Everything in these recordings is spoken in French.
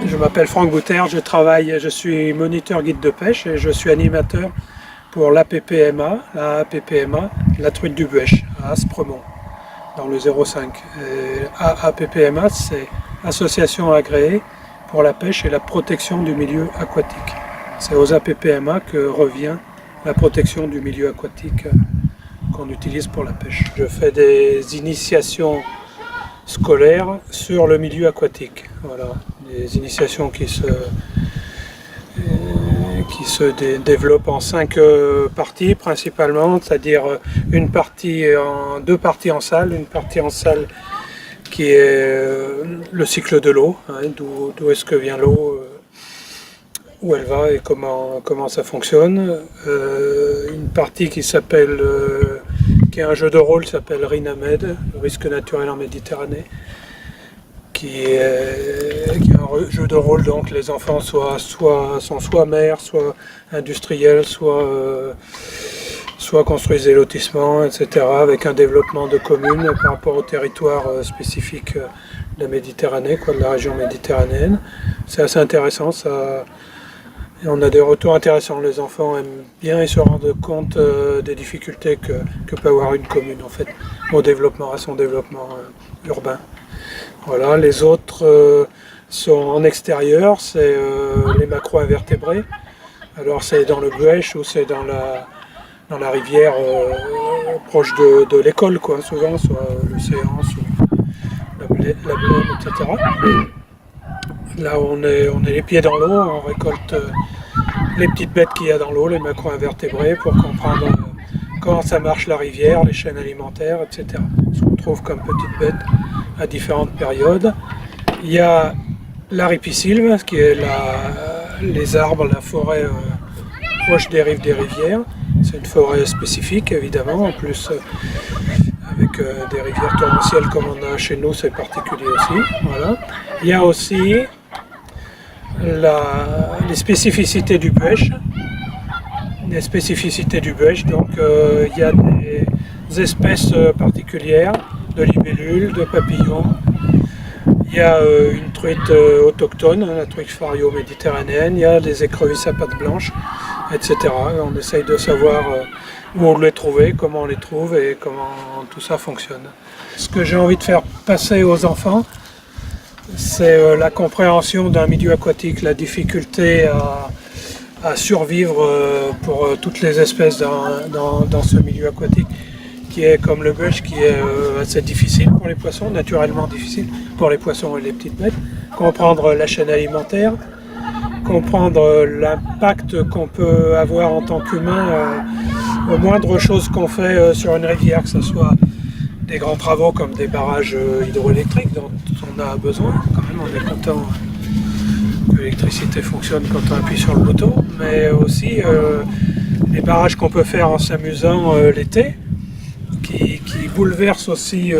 Je m'appelle Franck Bouter, je suis moniteur guide de pêche et je suis animateur pour l'APPMA, la truite du Buëch, à Aspremont, dans le 05. APPMA, c'est Association agréée pour la pêche et la protection du milieu aquatique. C'est aux APPMA que revient la protection du milieu aquatique qu'on utilise pour la pêche. Je fais des initiations scolaires sur le milieu aquatique. Voilà, des initiations qui se développent en 5 parties principalement, c'est-à-dire deux parties en salle, une partie en salle qui est le cycle de l'eau, hein, d'où est-ce que vient l'eau, où elle va et comment ça fonctionne. Une partie qui est un jeu de rôle qui s'appelle RINAMED, le risque naturel en Méditerranée, qui est un jeu de rôle, donc les enfants sont soit maires, soit industriels, soit construisent des lotissements, etc., avec un développement de communes par rapport au territoire spécifique de la Méditerranée, de la région méditerranéenne. C'est assez intéressant, et on a des retours intéressants. Les enfants aiment bien et se rendent compte des difficultés que peut avoir une commune en fait, à son développement urbain. Voilà, les autres sont en extérieur, c'est les macro-invertébrés. Alors c'est dans le Buëch ou c'est dans la rivière proche de l'école, souvent, soit l'océan, soit la Blaine, etc. Là on est les pieds dans l'eau, on récolte les petites bêtes qu'il y a dans l'eau, les macro-invertébrés, pour comprendre comment ça marche la rivière, les chaînes alimentaires, etc. Ce qu'on trouve comme petites bêtes à différentes périodes. Il y a la ripisylve, qui est les arbres, la forêt proche des rives des rivières. C'est une forêt spécifique évidemment, en plus avec des rivières torrentielles comme on a chez nous, c'est particulier aussi. Voilà. Il y a aussi les spécificités du Buëch. Donc il y a des espèces particulières de libellules, de papillons. Il y a une truite autochtone, la truite fario méditerranéenne. Il y a des écrevisses à pattes blanches, etc. On essaye de savoir où on les trouve, comment on les trouve et comment tout ça fonctionne. Ce que j'ai envie de faire passer aux enfants, c'est la compréhension d'un milieu aquatique, la difficulté à survivre pour toutes les espèces dans ce milieu aquatique qui est comme le Buëch, qui est assez difficile pour les poissons, naturellement difficile pour les poissons et les petites bêtes. Comprendre la chaîne alimentaire, comprendre l'impact qu'on peut avoir en tant qu'humain aux moindres choses qu'on fait sur une rivière, que ce soit des grands travaux comme des barrages hydroélectriques dont on a besoin. Quand même, on est content que l'électricité fonctionne quand on appuie sur le bouton, mais aussi les barrages qu'on peut faire en s'amusant l'été, qui bouleversent aussi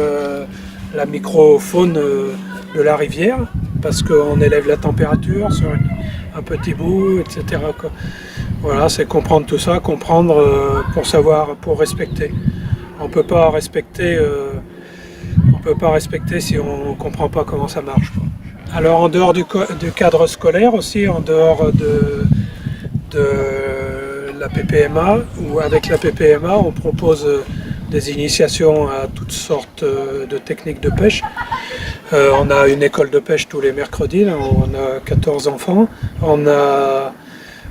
la microfaune de la rivière, parce qu'on élève la température sur un petit bout, etc. Voilà, c'est comprendre tout ça, pour respecter. On peut pas respecter si on ne comprend pas comment ça marche. Alors en dehors du cadre scolaire aussi, en dehors de la PPMA, ou avec la PPMA, on propose des initiations à toutes sortes de techniques de pêche. On a une école de pêche tous les mercredis, là, on a 14 enfants.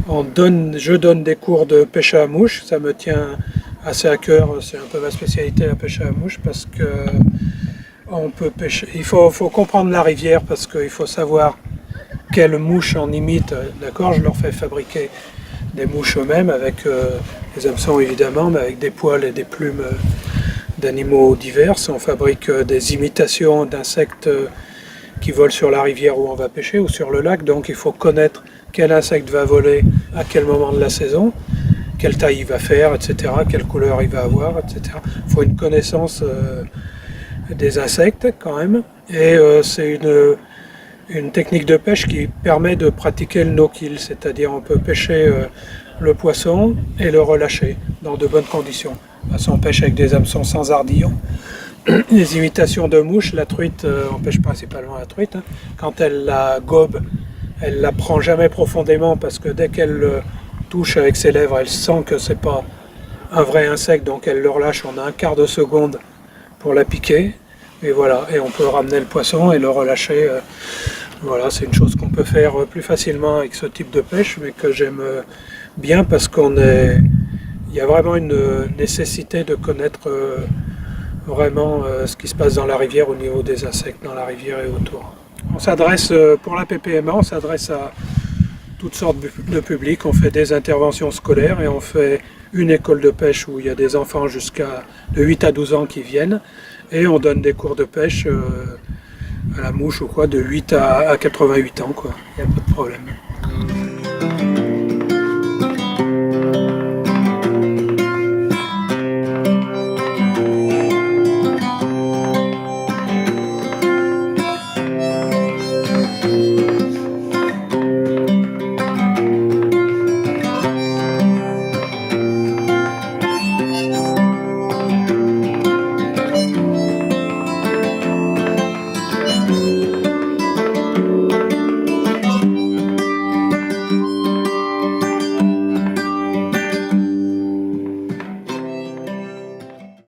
Je donne des cours de pêche à la mouche, ça me tient assez à cœur, c'est un peu ma spécialité, la pêche à la mouche, parce que on peut pêcher. Il faut comprendre la rivière, parce qu'il faut savoir quelle mouche on imite. D'accord, je leur fais fabriquer des mouches eux-mêmes avec des hameçons évidemment, mais avec des poils et des plumes d'animaux divers. On fabrique des imitations d'insectes qui volent sur la rivière où on va pêcher ou sur le lac. Donc il faut connaître quel insecte va voler à quel moment de la saison, quelle taille il va faire, etc., quelle couleur il va avoir, etc. Il faut une connaissance des insectes quand même. Et c'est une technique de pêche qui permet de pratiquer le no-kill, c'est-à-dire on peut pêcher le poisson et le relâcher dans de bonnes conditions. Parce qu'on pêche avec des hameçons sans ardillons. Les imitations de mouches, la truite, on pêche principalement la truite. Quand elle la gobe Elle la prend jamais profondément parce que dès qu'elle le touche avec ses lèvres, elle sent que c'est pas un vrai insecte, donc elle le relâche en un quart de seconde pour la piquer. Et voilà, et on peut ramener le poisson et le relâcher. Voilà, c'est une chose qu'on peut faire plus facilement avec ce type de pêche, mais que j'aime bien parce il y a vraiment une nécessité de connaître vraiment ce qui se passe dans la rivière au niveau des insectes dans la rivière et autour. On s'adresse, pour la PPMA, on s'adresse à toutes sortes de publics. On fait des interventions scolaires et on fait une école de pêche où il y a des enfants jusqu'à de 8 à 12 ans qui viennent. Et on donne des cours de pêche à la mouche ou quoi, de 8 à 88 ans, quoi. Il n'y a pas de problème.